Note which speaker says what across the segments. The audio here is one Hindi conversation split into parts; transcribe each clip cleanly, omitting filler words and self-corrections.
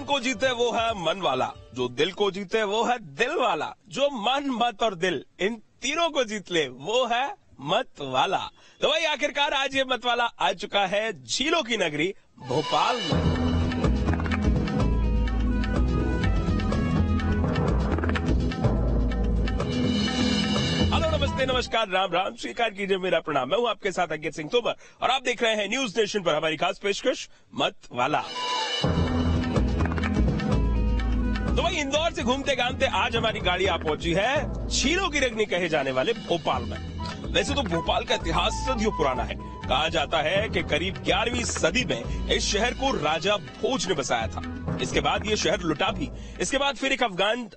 Speaker 1: को जीते वो है मन वाला, जो दिल को जीते वो है दिल वाला, जो मन मत और दिल इन तीनों को जीत ले वो है मत वाला। तो भाई आखिरकार आज ये मत वाला आ चुका है झीलों की नगरी भोपाल में। हेलो नमस्ते नमस्कार राम राम, स्वीकार कीजिए मेरा प्रणाम। मैं हूं आपके साथ अंकित सिंह तोमर और आप देख रहे हैं न्यूज नेशन पर हमारी खास पेशकश मत वाला। तो भाई इंदौर से घूमते घामते आज हमारी गाड़ी आ पहुंची है झीलों की नगरी कहे जाने वाले भोपाल में। वैसे तो भोपाल का इतिहास सदियों पुराना है। कहा जाता है कि करीब 11वीं सदी में इस शहर को राजा भोज ने बसाया था। इसके बाद ये शहर लुटा भी। इसके बाद फिर एक अफगान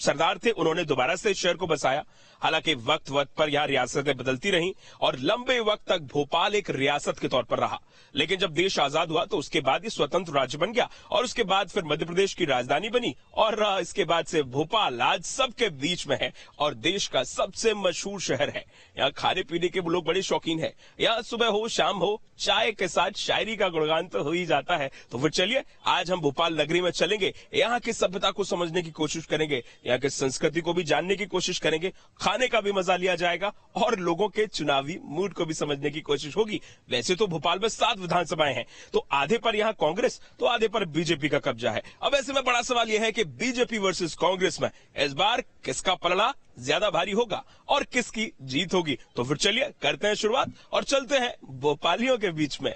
Speaker 1: सरदार थे, उन्होंने दोबारा से इस शहर को बसाया। हालांकि वक्त वक्त पर यहाँ रियासतें बदलती रहीं और लंबे वक्त तक भोपाल एक रियासत के तौर पर रहा। लेकिन जब देश आजाद हुआ तो उसके बाद ये स्वतंत्र राज्य बन गया और उसके बाद फिर मध्य प्रदेश की राजधानी बनी और इसके बाद से भोपाल आज सबके बीच में है और देश का सबसे मशहूर शहर है। यहाँ खाने पीने के लोग बड़े शौकीन है। यहाँ सुबह हो शाम हो चाय के साथ शायरी का गुणगान तो हो ही जाता है। तो फिर चलिए आज हम भोपाल नगरी में चलेंगे, यहाँ की सभ्यता को समझने की कोशिश करेंगे, यहाँ की संस्कृति को भी जानने की कोशिश करेंगे, खाने का भी मजा लिया जाएगा और लोगों के चुनावी मूड को भी समझने की कोशिश होगी। वैसे तो भोपाल में 7 विधानसभाएं हैं, तो आधे पर यहाँ कांग्रेस तो आधे पर बीजेपी का कब्जा है। अब ऐसे में बड़ा सवाल यह है कि बीजेपी वर्सेस कांग्रेस में इस बार किसका पलड़ा ज्यादा भारी होगा और किसकी जीत होगी। तो फिर चलिए करते हैं शुरुआत और चलते हैं भोपालियों के बीच में।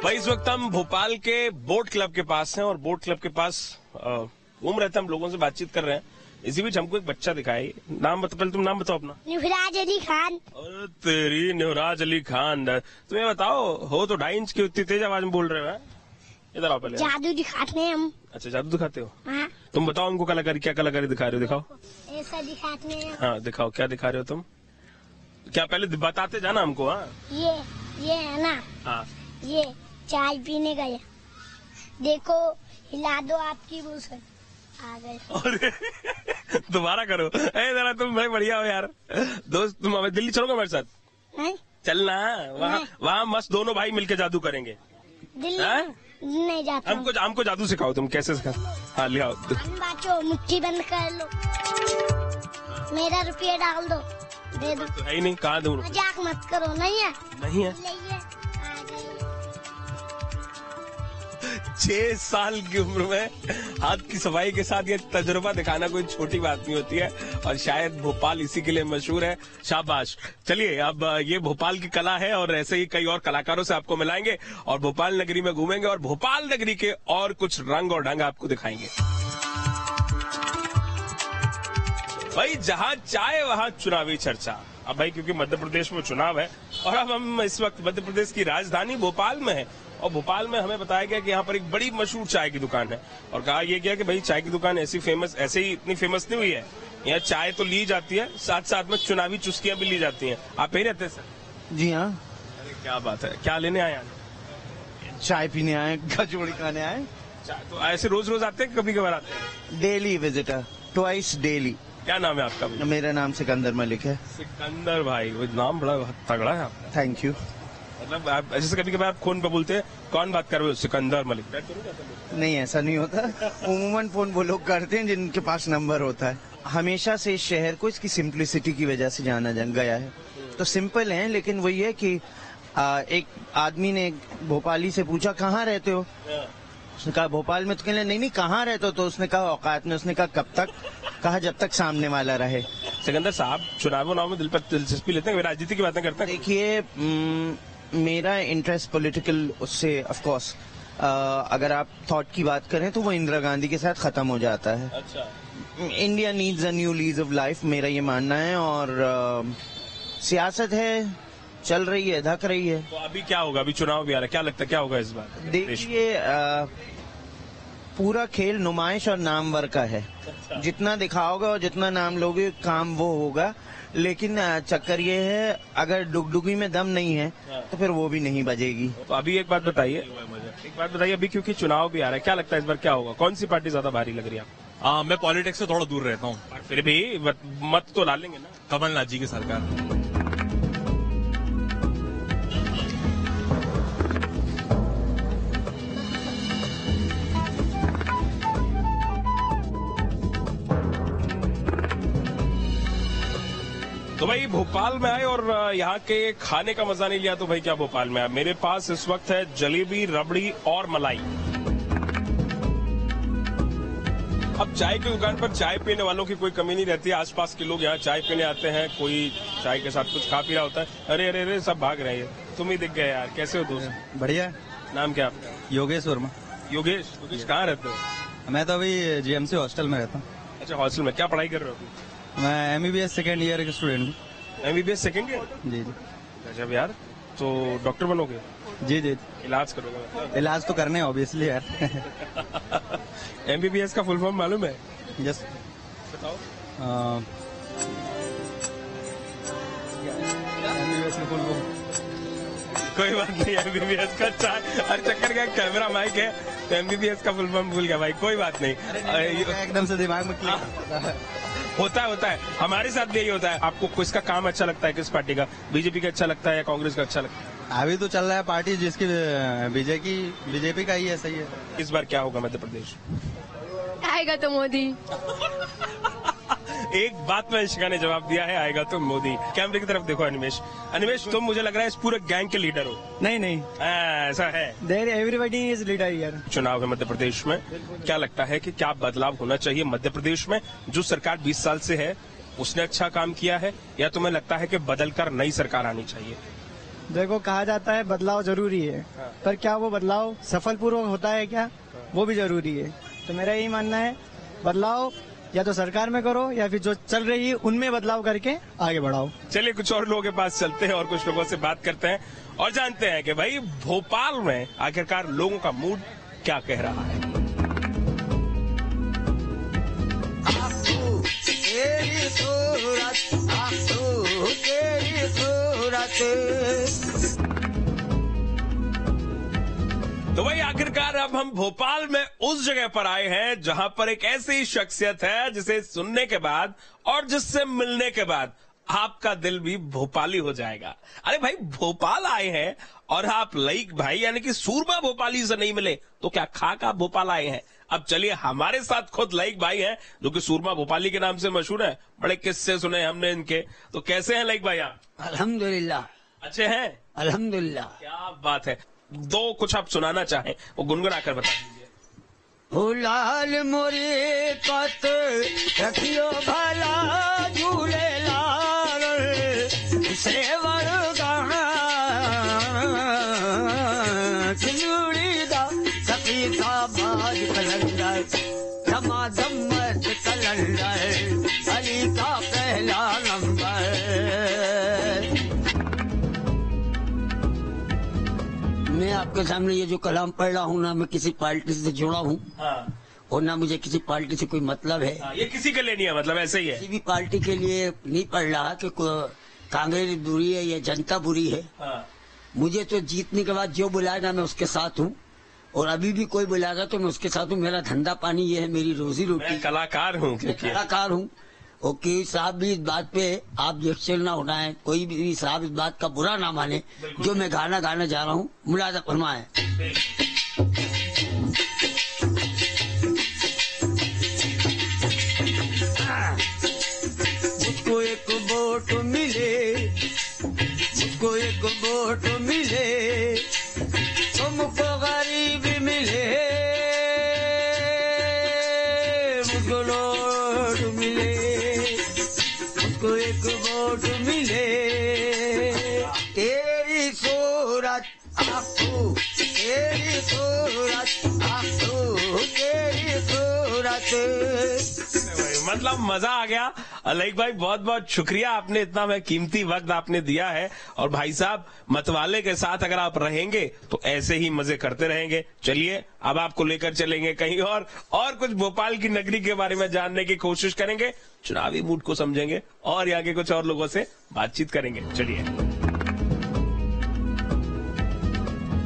Speaker 1: भाई इस वक्त हम भोपाल के बोट क्लब के पास हैं और बोट क्लब के पास घूम रहे थे, हम लोगों से बातचीत कर रहे हैं। इसी बीच हमको एक बच्चा दिखाई। नाम बताओ, पहले तुम नाम बताओ अपना।
Speaker 2: न्यूराज अली खान।
Speaker 1: अरे तेरी न्यूराज अली खान, तुम्हें बताओ हो तो 2.5 इंच की उतनी तेज आवाज में बोल रहे हो। इधर आओ पहले।
Speaker 2: जादू दिखाते हैं हम।
Speaker 1: अच्छा जादू दिखाते हो।
Speaker 2: हाँ।
Speaker 1: तुम बताओ हमको कलाकारी, क्या कलाकारी दिखा रहे हो, दिखाओ।
Speaker 2: ऐसा दिखाते हैं।
Speaker 1: हाँ दिखाओ, क्या दिखा रहे हो तुम, क्या पहले बताते जाना हमको। हाँ
Speaker 2: ये है ना। हाँ। ये चाय पीने गया, देखो हिला दो आपकी बोतल आ गए।
Speaker 1: अरे दोबारा करो। जरा तुम भाई बढ़िया हो यार। दोस्त तुम हमें दिल्ली चलोगे हमारे साथ?
Speaker 2: नहीं
Speaker 1: चलना, वहाँ मस्त दोनों भाई मिलके जादू करेंगे।
Speaker 2: दिल्ली नहीं जाता।
Speaker 1: हमको जादू सिखाओ, तुम कैसे सिखा। हाँ ले आओ।
Speaker 2: बाचो मुट्ठी बंद कर लो, मेरा रुपया डाल दो, दे दो।
Speaker 1: तो है ही नहीं, कहाँ दूँ?
Speaker 2: मजाक मत करो। नहीं है,
Speaker 1: नहीं है। 6 साल की उम्र में हाथ की सफाई के साथ ये तजुर्बा दिखाना कोई छोटी बात नहीं होती है और शायद भोपाल इसी के लिए मशहूर है। शाबाश। चलिए अब ये भोपाल की कला है और ऐसे ही कई और कलाकारों से आपको मिलाएंगे और भोपाल नगरी में घूमेंगे और भोपाल नगरी के और कुछ रंग और ढंग आपको दिखाएंगे। भाई जहाँ चाय वहाँ चुनावी चर्चा। अब भाई क्योंकि मध्य प्रदेश में चुनाव है और अब हम इस वक्त मध्य प्रदेश की राजधानी भोपाल में है और भोपाल में हमें बताया गया कि यहाँ पर एक बड़ी मशहूर चाय की दुकान है और कहा यह गया कि भाई चाय की दुकान ऐसे ही इतनी फेमस नहीं हुई है। यहाँ चाय तो ली जाती है, साथ साथ में चुनावी चुस्कियां भी ली जाती हैं। आप यही रहते हैं सर?
Speaker 3: जी हाँ।
Speaker 1: अरे क्या बात है, क्या लेने आए?
Speaker 3: चाय पीने आए, कचौड़ी खाने आए।
Speaker 1: तो ऐसे रोज रोज आते हैं, कभी कभार आते हैं?
Speaker 3: Daily visitor, twice daily.
Speaker 1: क्या नाम है आपका?
Speaker 3: मेरा नाम सिकंदर मलिक है।
Speaker 1: सिकंदर भाई, वो नाम बड़ा तगड़ा है आपका।
Speaker 3: Thank you.
Speaker 1: मतलब आप ऐसे कभी कभी आप फोन पे बोलते हैं कौन बात कर रहे हो? सिकंदर मलिक।
Speaker 3: नहीं ऐसा नहीं होता, उमूमन फोन वो लोग करते हैं जिनके पास नंबर होता है। हमेशा से इस शहर को इसकी सिंप्लिसिटी की वजह से जाना गया है। तो सिंपल है, लेकिन वही है कि एक आदमी ने भोपाली से पूछा कहाँ रहते हो, उसने कहा भोपाल में। तो कहने नहीं कहाँ रहते हो, तो उसने कहा औकात में। उसने कहा कब तक, कहा जब तक सामने वाला रहे।
Speaker 1: सिकंदर साहब चुनाव में दिलचस्पी लेते हैं, राजनीति की बातें करते हैं?
Speaker 3: देखिए मेरा इंटरेस्ट पॉलिटिकल उससे ऑफ कोर्स अगर आप थॉट की बात करें तो वो इंदिरा गांधी के साथ खत्म हो जाता है।
Speaker 1: अच्छा।
Speaker 3: India needs a new lease of life, मेरा ये मानना है। और सियासत है, चल रही है, धक रही है।
Speaker 1: तो अभी क्या होगा? अभी चुनाव भी आ रहा है, क्या लगता है क्या होगा इस बार?
Speaker 3: देखिए पूरा खेल नुमाइश और नामवर का है। जितना दिखाओगे और जितना नाम लोगे काम वो होगा। लेकिन चक्कर ये है अगर डुगडुगी में दम नहीं है तो फिर वो भी नहीं बजेगी।
Speaker 1: तो अभी एक बात बताइए, अभी क्योंकि चुनाव भी आ रहा है, क्या लगता है इस बार क्या होगा? कौन सी पार्टी ज्यादा भारी लग रही है आपको?
Speaker 4: मैं पॉलिटिक्स से थोड़ा दूर रहता हूँ,
Speaker 1: फिर भी मत तो डालेंगे ना।
Speaker 4: कमलनाथ जी की सरकार।
Speaker 1: भाई भोपाल में आए और यहाँ के खाने का मजा नहीं लिया तो भाई क्या भोपाल में आए। मेरे पास इस वक्त है जलेबी, रबड़ी और मलाई। अब चाय की दुकान पर चाय पीने वालों की कोई कमी नहीं रहती है। आसपास के लोग यहाँ चाय पीने आते हैं, कोई चाय के साथ कुछ खा पी रहा होता है। अरे अरे अरे सब भाग रहे हैं, तुम ही दिख गए यार। कैसे हो दोस्त?
Speaker 5: बढ़िया।
Speaker 1: नाम क्या आपका?
Speaker 5: योगेश वर्मा।
Speaker 1: योगेश कहाँ रहते हो?
Speaker 5: मैं तो अभी जीएमसी हॉस्टल में रहता हूँ।
Speaker 1: अच्छा, हॉस्टल में क्या पढ़ाई कर रहे हो?
Speaker 5: मैं एमबीबीएस सेकेंड ईयर का स्टूडेंट हूँ।
Speaker 1: MBBS second year?
Speaker 5: जी जी।
Speaker 1: अच्छा यार, तो डॉक्टर बनोगे?
Speaker 5: जी जी।
Speaker 1: इलाज करोगे मतलब?
Speaker 5: इलाज तो करने ऑब्वियसली यार।
Speaker 1: एमबीबीएस का फुल फॉर्म मालूम है?
Speaker 5: यस।
Speaker 1: बताओ।
Speaker 5: एमबीबीएस का फुल फॉर्म
Speaker 1: कोई बात नहीं, एमबीबीएस का हर चक्कर का कैमरा माइक है तो एमबीबीएस का फुल फॉर्म भूल गया भाई, कोई बात नहीं।
Speaker 5: एकदम से दिमाग में क्लिक
Speaker 1: होता है हमारे साथ भी यही होता है। आपको किसका काम अच्छा लगता है, किस पार्टी का? बीजेपी का अच्छा लगता है या कांग्रेस का अच्छा लगता है?
Speaker 5: अभी तो चल रहा है पार्टी जिसकी बीजेपी का ही है। सही है।
Speaker 1: इस बार क्या होगा मध्य प्रदेश?
Speaker 6: आएगा तो मोदी।
Speaker 1: एक बात में इशिका ने जवाब दिया है, आएगा तो मोदी। कैमरे की तरफ देखो अनिमेश। अनिमेश, तुम मुझे लग रहा है इस पूरे गैंग के लीडर हो।
Speaker 7: नहीं
Speaker 1: ऐसा है?
Speaker 7: There everybody is leader here.
Speaker 1: चुनाव है मध्य प्रदेश में, क्या लगता है कि क्या बदलाव होना चाहिए मध्य प्रदेश में? जो सरकार 20 साल से है उसने अच्छा काम किया है या तुम्हें लगता है कि बदलकर नई सरकार आनी चाहिए?
Speaker 7: देखो, कहा जाता है बदलाव जरूरी है, पर क्या वो बदलाव सफलपूर्वक होता है क्या, वो भी जरूरी है। तो मेरा यही मानना है, बदलाव या तो सरकार में करो या फिर जो चल रही है उनमें बदलाव करके आगे बढ़ाओ।
Speaker 1: चलिए कुछ और लोगों के पास चलते हैं और कुछ लोगों से बात करते हैं और जानते हैं कि भाई भोपाल में आखिरकार लोगों का मूड क्या कह रहा है। तो भाई आखिरकार अब हम भोपाल में उस जगह पर आए हैं जहां पर एक ऐसी शख्सियत है जिसे सुनने के बाद और जिससे मिलने के बाद आपका दिल भी भोपाली हो जाएगा। अरे भाई, भोपाल आए हैं और आप लईक भाई यानी कि सूरमा भोपाली से नहीं मिले तो क्या खाका भोपाल आए हैं? अब चलिए, हमारे साथ खुद लईक भाई हैं जो कि सूरमा भोपाली के नाम से मशहूर है। बड़े किस्से सुने हमने इनके। तो कैसे हैं लईक भाई आप?
Speaker 8: अल्हम्दुलिल्लाह।
Speaker 1: अच्छे हैं?
Speaker 8: अल्हम्दुलिल्लाह।
Speaker 1: क्या बात है। दो कुछ आप सुनाना चाहें वो गुनगुना कर बता दीजिए।
Speaker 8: हो लाल मोरे पत रखियो भला झूले लाल सेवर गाना चिनुड़ी दा सफीसा बाज कलंदर धमाधम मत कलंदर अली का पहला नंबर। मैं आपके सामने ये जो कलाम पढ़ रहा हूँ ना, मैं किसी पार्टी से जुड़ा हूँ और ना मुझे किसी पार्टी से कोई मतलब है।
Speaker 1: ये किसी के लिए नहीं है, मतलब ऐसे ही है।
Speaker 8: किसी भी पार्टी के लिए नहीं पढ़ रहा कि कांग्रेस बुरी है या जनता बुरी है। मुझे तो जीतने के बाद जो बुलाएगा मैं उसके साथ हूँ और अभी भी कोई बुलाएगा तो मैं उसके साथ हूँ। मेरा धंधा पानी ये है, मेरी रोजी रोटी।
Speaker 1: मैं कलाकार हूँ।
Speaker 8: कलाकार हूँ। ओके साहब भी इस बात पे आप रिएक्शन ना होना है, कोई भी साहब इस बात का बुरा ना माने। जो मैं गाना गाने जा रहा हूँ मुलाजा फरमाए। मुझको एक वोट मिले, मुझको एक वोट मिले, तुमको गरीब मिले, मुझको लोट मिले, मुझको एक वोट मिले, तेरी सूरत आंखों, तेरी सूरत आंखों, तेरी सूरत।
Speaker 1: मतलब मजा आ गया। लईक भाई, बहुत बहुत शुक्रिया, आपने इतना में कीमती वक्त आपने दिया है। और भाई साहब, मतवाले के साथ अगर आप रहेंगे तो ऐसे ही मजे करते रहेंगे। चलिए अब आपको लेकर चलेंगे कहीं और कुछ भोपाल की नगरी के बारे में जानने की कोशिश करेंगे, चुनावी मूड को समझेंगे और यहाँ के कुछ और लोगों से बातचीत करेंगे। चलिए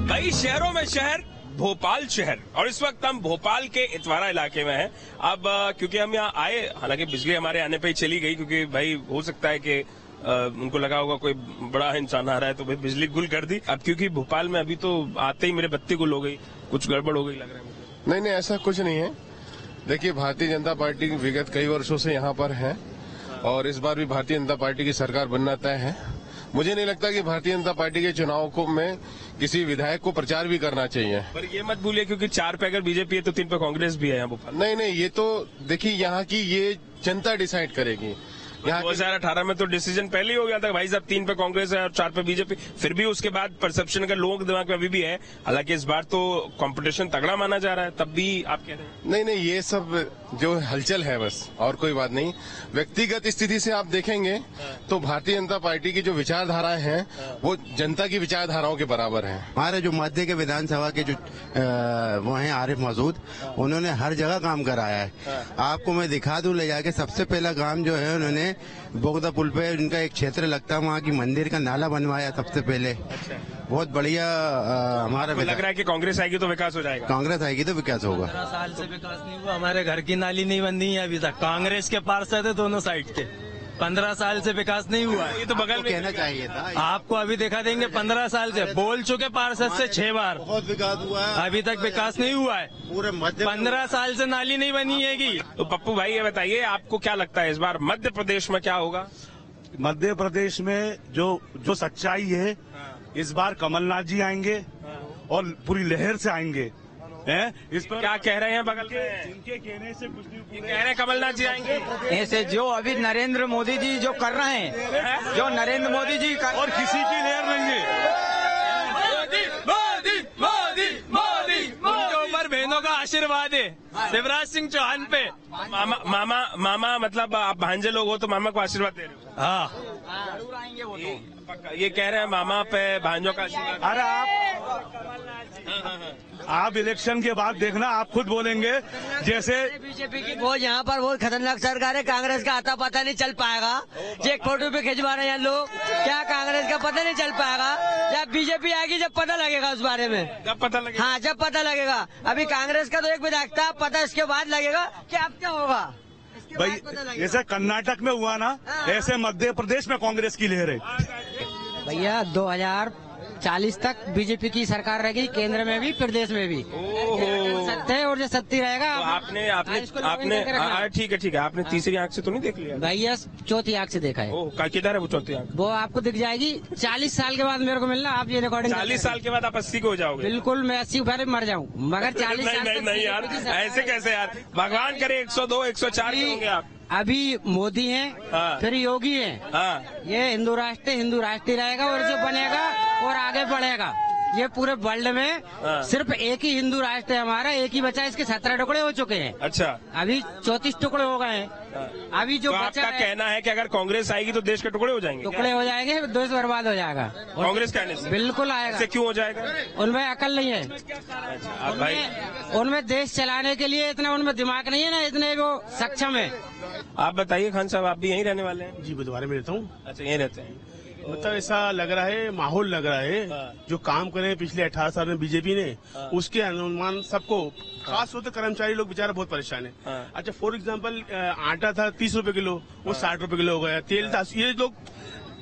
Speaker 1: भाई, शहरों में शहर भोपाल शहर, और इस वक्त हम भोपाल के इतवारा इलाके में हैं। अब क्योंकि हम यहाँ आए, हालांकि बिजली हमारे आने पे ही चली गई, क्योंकि भाई हो सकता है कि उनको लगा होगा कोई बड़ा इंसान आ रहा है तो भाई बिजली गुल कर दी। अब क्योंकि भोपाल में अभी तो आते ही मेरे बत्ती गुल हो गई, कुछ गड़बड़ हो गई लग रहा है मुझे।
Speaker 9: नहीं, ऐसा कुछ नहीं है। देखिए, भारतीय जनता पार्टी विगत कई वर्षों से यहाँ पर है और इस बार भी भारतीय जनता पार्टी की सरकार बनना तय है। मुझे नहीं लगता कि भारतीय जनता पार्टी के चुनाव को में किसी विधायक को प्रचार भी करना चाहिए।
Speaker 1: पर ये मत भूलिए क्योंकि 4 पे अगर बीजेपी है तो 3 पे कांग्रेस भी है यहाँ भोपाल।
Speaker 9: नहीं, ये तो देखिए यहाँ की ये जनता डिसाइड करेगी। यहाँ
Speaker 1: 2018 में तो डिसीजन पहले ही हो गया था भाई साहब 3 पे कांग्रेस है और 4 पे बीजेपी। फिर भी उसके बाद परसेप्शन अगर लोगों के दिमाग में अभी भी है, हालांकि इस बार तो कंपटीशन तगड़ा माना जा रहा है, तब भी आप कह रहे हैं
Speaker 9: नहीं, ये सब जो हलचल है बस, और कोई बात नहीं। व्यक्तिगत स्थिति से आप देखेंगे तो भारतीय जनता पार्टी की जो विचारधाराएं हैं वो जनता की विचारधाराओं के बराबर हैं।
Speaker 10: हमारे जो मध्य के विधानसभा के जो वो हैं आरिफ मसूद, उन्होंने हर जगह काम कराया है। आपको मैं दिखा दूं ले जाके, सबसे पहला काम जो है उन्होंने बोगदा पुल पे उनका एक क्षेत्र लगता है, वहाँ की मंदिर का नाला बनवाया सबसे पहले।
Speaker 1: अच्छा।
Speaker 10: बहुत बढ़िया हमारा
Speaker 1: लग रहा है कि कांग्रेस आएगी तो विकास हो जाएगा।
Speaker 10: कांग्रेस आएगी तो विकास होगा।
Speaker 5: 15 साल से विकास नहीं हुआ, हमारे घर की नाली नहीं बनी है अभी तक। कांग्रेस के पार्षद है दोनों साइड के, 15 साल से विकास नहीं हुआ है।
Speaker 1: ये तो बगल में
Speaker 10: कहना चाहिए था
Speaker 5: आपको, अभी दिखा देंगे 15 साल से बोल चुके पार्षद से 6 बार,
Speaker 10: बहुत विकास हुआ है,
Speaker 5: अभी तक विकास नहीं हुआ है।
Speaker 10: पूरे मध्य
Speaker 5: 15 साल से नाली नहीं बनी हैगी।
Speaker 1: तो पप्पू भाई ये बताइए आपको क्या लगता है इस बार मध्य प्रदेश में क्या होगा?
Speaker 11: मध्य प्रदेश में जो सच्चाई है, इस बार कमलनाथ जी आएंगे और पूरी लहर से आएंगे। इस पर
Speaker 1: क्या कह रहे हैं बगल में?
Speaker 11: इनके कहने से कुछ नहीं,
Speaker 1: कह रहे हैं कमलनाथ जी आएंगे।
Speaker 7: ऐसे जो अभी नरेंद्र मोदी जी जो कर रहे हैं, जो नरेंद्र मोदी जी कर,
Speaker 11: और किसी की लहर नहीं है।
Speaker 5: उनके ऊपर बहनों का आशीर्वाद है शिवराज सिंह चौहान पे।
Speaker 1: मामा मतलब आप भांजे लोग हो तो मामा को आशीर्वाद दे रहे हो?
Speaker 5: हाँ,
Speaker 7: जरूर आएंगे वो तो।
Speaker 1: ये कह रहे हैं मामा पे भांजों का आशीर्वाद।
Speaker 11: अरे आप इलेक्शन के बाद देखना, आप खुद बोलेंगे जैसे
Speaker 8: बीजेपी की बहुत यहाँ पर बहुत खतरनाक सरकार है। कांग्रेस का आता पता नहीं चल पाएगा। एक फोटो पे खिंचवा रहे हैं लोग, क्या कांग्रेस का पता नहीं चल पाएगा। जब बीजेपी आएगी जब पता लगेगा उस बारे में,
Speaker 1: जब पता लगेगा।
Speaker 8: हाँ, जब पता लगेगा। अभी कांग्रेस का तो एक विधायक था, पता इसके बाद लगेगा कि अब क्या होगा।
Speaker 11: भाई जैसे कर्नाटक में हुआ ना, ऐसे मध्य प्रदेश में कांग्रेस की लहर है।
Speaker 7: भैया 2040 तक बीजेपी की सरकार रहेगी, केंद्र में भी प्रदेश में भी। सत्य है और जो सत्य रहेगा।
Speaker 1: तो आपने ठीक है आपने तीसरी आंख से तो नहीं देख लिया?
Speaker 7: भैया चौथी आंख से देखा है।
Speaker 1: ओह, किधर है वो चौथी आंख?
Speaker 7: वो आपको दिख जाएगी 40 साल के बाद मेरे को मिलना। आप ये रिकॉर्डिंग
Speaker 1: 40 साल के बाद आप 80 को हो जाओगे?
Speaker 7: बिल्कुल, मैं 80 बार मर जाऊं, मगर 40 साल
Speaker 1: नहीं यार, ऐसे कैसे यार? भगवान करे 102 104 होंगे आप।
Speaker 7: अभी मोदी हैं, फिर योगी हैं। ये हिंदू राष्ट्र रहेगा और जो बनेगा और आगे बढ़ेगा। ये पूरे वर्ल्ड में सिर्फ एक ही हिंदू राष्ट्र है हमारा, एक ही बचा। इसके 17 टुकड़े हो चुके हैं।
Speaker 1: अच्छा,
Speaker 7: अभी 34 टुकड़े हो गए हैं। अभी जो
Speaker 1: तो
Speaker 7: बचा
Speaker 1: आपका कहना है कि अगर कांग्रेस आएगी तो देश के टुकड़े हो जाएंगे?
Speaker 7: टुकड़े हो जाएंगे, देश बर्बाद हो जाएगा
Speaker 1: कांग्रेस कहने से।
Speaker 7: बिल्कुल आएगा।
Speaker 1: ऐसे क्यों हो जाएगा?
Speaker 7: उनमें अकल नहीं है। उनमें देश चलाने के लिए इतना उनमें दिमाग नहीं है ना, इतने वो सक्षम है।
Speaker 1: आप बताइए खान साहब, आप भी यहीं रहने वाले हैं?
Speaker 11: जी, बुधवार में रहता हूँ।
Speaker 1: अच्छा, यहीं रहते हैं।
Speaker 11: मतलब ऐसा लग रहा है, माहौल लग रहा है जो काम करे पिछले 18 साल में बीजेपी ने, उसके अनुमान सबको, खास तौर से कर्मचारी लोग बेचारा बहुत परेशान है। अच्छा, फॉर एग्जांपल आटा था 30 रुपए किलो, वो 60 रुपए किलो हो गया। तेल था, ये लोग,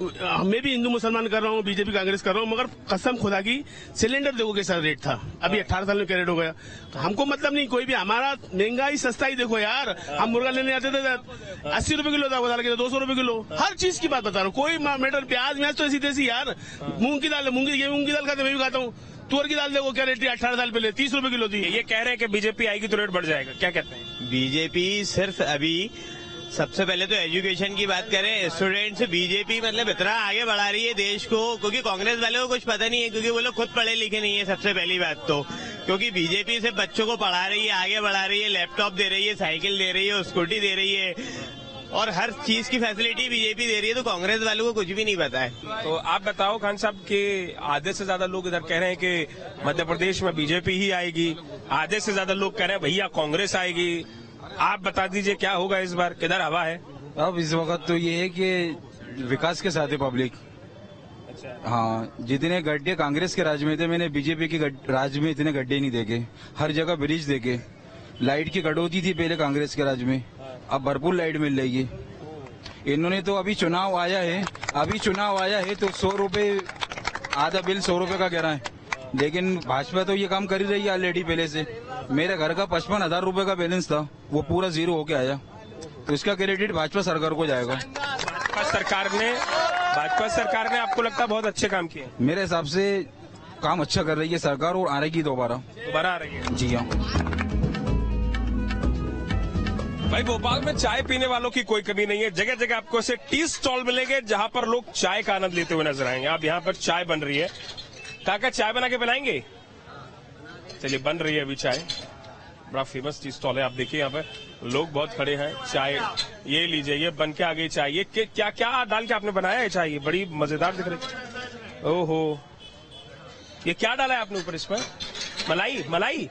Speaker 11: मैं भी हिंदू मुसलमान कर रहा हूँ, बीजेपी कांग्रेस कर रहा हूँ, मगर कसम खुदा की सिलेंडर देखो कैसा रेट था, अभी 18 साल में क्या रेट हो गया। हमको मतलब नहीं कोई भी, हमारा महंगाई सस्ताई देखो यार। हम मुर्गा लेने आते थे 80 रुपए किलो था, वो डाल के 200 रुपए किलो। हर चीज की बात बता रहा हूँ, कोई मैटर, प्याज तो ऐसी तैसी यार। मूंग की दाल खाते, मैं भी खाता हूँ। तुअर की दाल देखो क्या रेट थी 18 साल पहले, 30 रुपए किलो थी।
Speaker 1: ये कह रहे हैं कि बीजेपी आएगी तो रेट बढ़ जाएगा, क्या कहते हैं?
Speaker 12: बीजेपी सिर्फ अभी सबसे पहले तो एजुकेशन की बात करें, स्टूडेंट्स, बीजेपी मतलब इतना आगे बढ़ा रही है देश को, क्योंकि कांग्रेस वाले को कुछ पता नहीं है, क्योंकि वो लोग खुद पढ़े लिखे नहीं है। सबसे पहली बात तो क्योंकि बीजेपी से बच्चों को पढ़ा रही है, आगे बढ़ा रही है, लैपटॉप दे रही है, साइकिल दे रही है, स्कूटी दे रही है, और हर चीज की फैसिलिटी बीजेपी दे रही है, तो कांग्रेस वालों को कुछ भी नहीं पता है।
Speaker 1: तो आप बताओ खान साहब कि आधे से ज्यादा लोग इधर कह रहे हैं कि मध्य प्रदेश में बीजेपी ही आएगी, आधे से ज्यादा लोग कह रहे हैं भैया कांग्रेस आएगी। आप बता दीजिए क्या होगा इस बार, किधर हवा है?
Speaker 5: अब इस वक्त तो ये है कि विकास के साथ है पब्लिक। हाँ, जितने गड्ढे कांग्रेस के राज में थे, मैंने बीजेपी के राज में इतने गड्ढे नहीं देखे। हर जगह ब्रिज देखे। लाइट की कटौती थी पहले कांग्रेस के राज में, अब भरपूर लाइट मिल रही है। इन्होंने तो अभी चुनाव आया है तो 100 रुपए, आधा बिल 100 रुपए का कह रहा है, लेकिन भाजपा तो ये काम कर ही रही है ऑलरेडी पहले से। मेरे घर का 55,000 रुपए का बैलेंस था, वो पूरा जीरो होके आया। तो इसका क्रेडिट भाजपा सरकार को जाएगा।
Speaker 1: भाजपा सरकार ने आपको लगता है बहुत अच्छे काम किए?
Speaker 5: मेरे हिसाब से काम अच्छा कर रही है सरकार और आ रही दोबारा
Speaker 1: आ रही है।
Speaker 5: जी हाँ
Speaker 1: भाई, भोपाल में चाय पीने वालों की कोई कमी नहीं है। जगह जगह आपको ऐसे टी स्टॉल मिलेंगे जहां पर लोग चाय का आनंद लेते हुए नजर आएंगे। आप यहाँ पर चाय बन रही है, काका चाय बना के पिलाएंगे? चलिए, बन रही है अभी चाय। बड़ा फेमस टी स्टॉल है, आप देखिए यहाँ पे लोग बहुत खड़े हैं। चाय ये लीजिए, ये बन के आ गई चाय। ये क्या क्या डाल के आपने बनाया है चाय? ये बड़ी मजेदार दिख रही। ओहो, ये क्या डाला है आपने ऊपर इसमें? मलाई?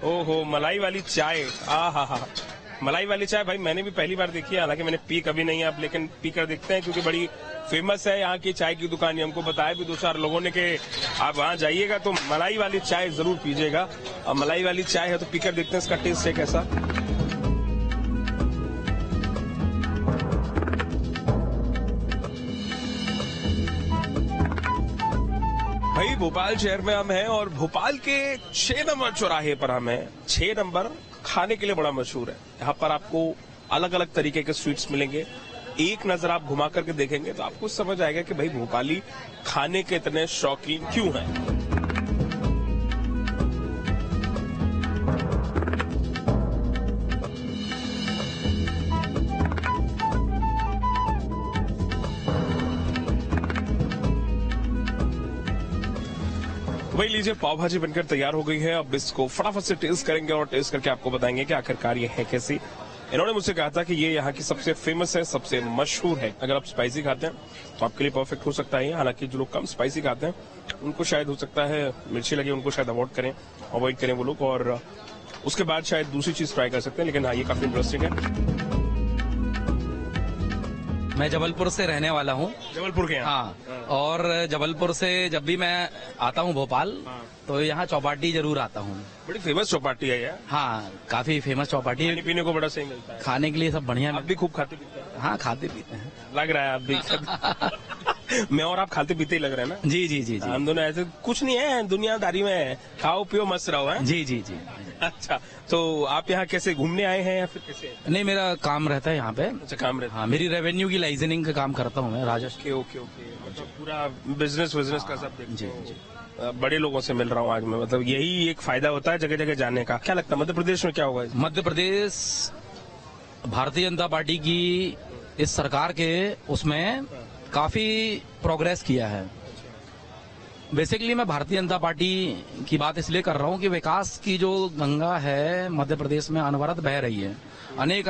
Speaker 1: ओहो, मलाई वाली चाय। हा, मलाई वाली चाय भाई मैंने भी पहली बार देखी है। हालांकि मैंने पी कभी नहीं है, अब लेकिन पी कर देखते हैं क्योंकि बड़ी फेमस है यहाँ की चाय की दुकान। हमको बताया भी 2-4 लोगों ने कि आप वहाँ जाइएगा तो मलाई वाली चाय जरूर पीजिएगा। अब मलाई वाली चाय है तो पीकर देखते हैं इसका टेस्ट है कैसा। भाई, भोपाल शहर में हम हैं और भोपाल के 6 नंबर चौराहे पर हम हैं। 6 नंबर खाने के लिए बड़ा मशहूर है। यहाँ पर आपको अलग अलग तरीके के स्वीट्स मिलेंगे। एक नजर आप घुमा करके देखेंगे तो आपको समझ आएगा कि भाई भोपाली खाने के इतने शौकीन क्यों हैं। वही लीजिए, पाव भाजी बनकर तैयार हो गई है। अब इसको फटाफट से टेस्ट करेंगे और टेस्ट करके आपको बताएंगे कि आखिरकार ये है कैसी। इन्होंने मुझसे कहा था कि ये यहाँ की सबसे फेमस है, सबसे मशहूर है। अगर आप स्पाइसी खाते हैं तो आपके लिए परफेक्ट हो सकता है। हालांकि जो लोग कम स्पाइसी खाते हैं उनको शायद हो सकता है मिर्ची लगे, उनको शायद अवॉइड करें वो लोग, और उसके बाद शायद दूसरी चीज ट्राई कर सकते हैं। लेकिन हाँ, ये काफी इंटरेस्टिंग है।
Speaker 13: मैं जबलपुर से रहने वाला हूँ।
Speaker 1: जबलपुर के?
Speaker 13: हाँ, और जबलपुर से जब भी मैं आता हूँ भोपाल तो यहाँ चौपाटी जरूर आता हूँ।
Speaker 1: बड़ी फेमस चौपाटी है यार।
Speaker 13: हाँ, काफी फेमस चौपाटी है।
Speaker 1: पीने को बड़ा सही मिलता है,
Speaker 13: खाने के लिए सब बढ़िया।
Speaker 1: आप भी खूब खाते पीते हैं?
Speaker 13: हाँ, खाते पीते हैं।
Speaker 1: लग रहा है आप भी। मैं और आप खाते पीते ही लग रहे हैं ना?
Speaker 13: जी जी जी जी।
Speaker 1: हम दोनों ऐसे कुछ नहीं है दुनियादारी में, खाओ पियो मस्त रहो है।
Speaker 13: जी जी जी।
Speaker 1: अच्छा, तो आप यहाँ कैसे घूमने आए हैं या फिर कैसे?
Speaker 13: नहीं, मेरा काम रहता है यहाँ पे।
Speaker 1: अच्छा, काम रहता है।
Speaker 13: हाँ, मेरी रेवेन्यू की लाइसेंसिंग का काम करता हूँ मैं, राजस्व।
Speaker 1: ओके। मतलब पूरा बिजनेस का सब देखते हो। बड़े लोगों से मिल रहा हूँ आज मैं, मतलब यही एक फायदा होता है जगह जगह जाने का। क्या लगता है मध्य प्रदेश में क्या होगा?
Speaker 13: मध्य प्रदेश भारतीय जनता पार्टी की इस सरकार के उसमें काफी प्रोग्रेस किया है। बेसिकली मैं भारतीय जनता पार्टी की बात इसलिए कर रहा हूँ कि विकास की जो गंगा है मध्य प्रदेश में अनवरत बह रही है। अनेक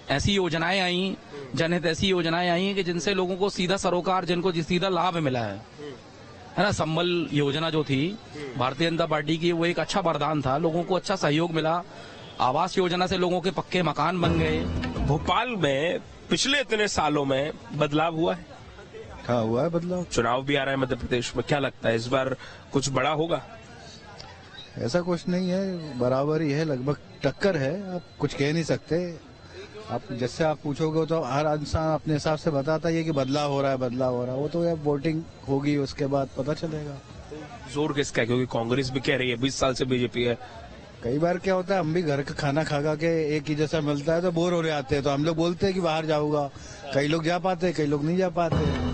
Speaker 13: ऐसी योजनाएं आई, जनहित ऐसी योजनाएं आई कि जिनसे लोगों को सीधा सरोकार, जिनको सीधा लाभ मिला है ना। संबल योजना जो थी भारतीय जनता पार्टी की, वो एक अच्छा वरदान था, लोगों को अच्छा सहयोग मिला। आवास योजना से लोगों के पक्के मकान बन गए।
Speaker 1: भोपाल में पिछले इतने सालों में बदलाव हुआ है?
Speaker 14: हाँ, हुआ है बदलाव।
Speaker 1: चुनाव भी आ रहा है मध्य प्रदेश में, क्या लगता है इस बार कुछ बड़ा होगा?
Speaker 14: ऐसा कुछ नहीं है, बराबर ही है, लगभग टक्कर है। आप कुछ कह नहीं सकते। आप जैसे आप पूछोगे तो हर इंसान अपने हिसाब से बताता है कि बदलाव हो रहा है। वो तो अब वोटिंग होगी उसके बाद पता चलेगा।
Speaker 1: जोर किसका है? क्योंकि कांग्रेस भी कह रही है 20 साल से बीजेपी है।
Speaker 14: कई बार क्या होता है, हम भी घर का खाना खा के एक ही जैसा मिलता है तो बोर हो जाते हैं, तो हम लोग बोलते हैं कि बाहर जाऊंगा। कई लोग जा पाते हैं, कई लोग नहीं जा पाते।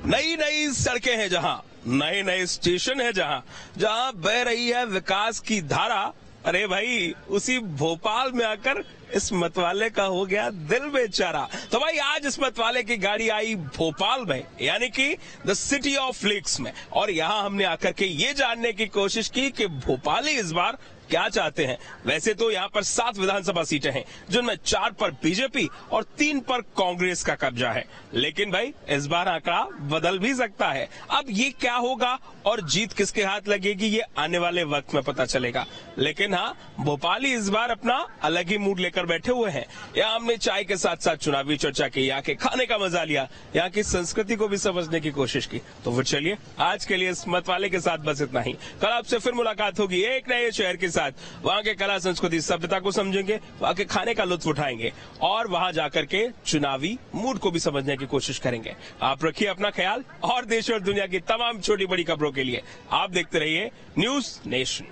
Speaker 1: नई सड़कें हैं जहां, नए स्टेशन है जहां बह रही है विकास की धारा। अरे भाई, उसी भोपाल में आकर इस मतवाले का हो गया दिल बेचारा। तो भाई आज इस मतवाले की गाड़ी आई भोपाल में, यानी कि द सिटी ऑफ लेक्स में, और यहां हमने आकर के ये जानने की कोशिश की कि भोपाली इस बार क्या चाहते हैं। वैसे तो यहाँ पर 7 विधानसभा सीटें हैं जिनमें 4 पर बीजेपी और 3 पर कांग्रेस का कब्जा है। लेकिन भाई इस बार आंकड़ा बदल भी सकता है। अब ये क्या होगा और जीत किसके हाथ लगेगी ये आने वाले वक्त में पता चलेगा। लेकिन हाँ, भोपाली इस बार अपना अलग ही मूड लेकर बैठे हुए हैं। यहाँ हमने चाय के साथ साथ चुनावी चर्चा की, यहाँ के खाने का मजा लिया, यहाँ की संस्कृति को भी समझने की कोशिश की। तो फिर चलिए आज के लिए इस मतवाले के साथ बस इतना ही। कल आपसे फिर मुलाकात होगी एक नए शहर के साथ। वहाँ के कला संस्कृति सभ्यता को समझेंगे, वहाँ के खाने का लुत्फ उठाएंगे और वहाँ जाकर के चुनावी मूड को भी समझने की कोशिश करेंगे। आप रखिए अपना ख्याल और देश और दुनिया की तमाम छोटी बड़ी खबरों के लिए आप देखते रहिए न्यूज नेशन।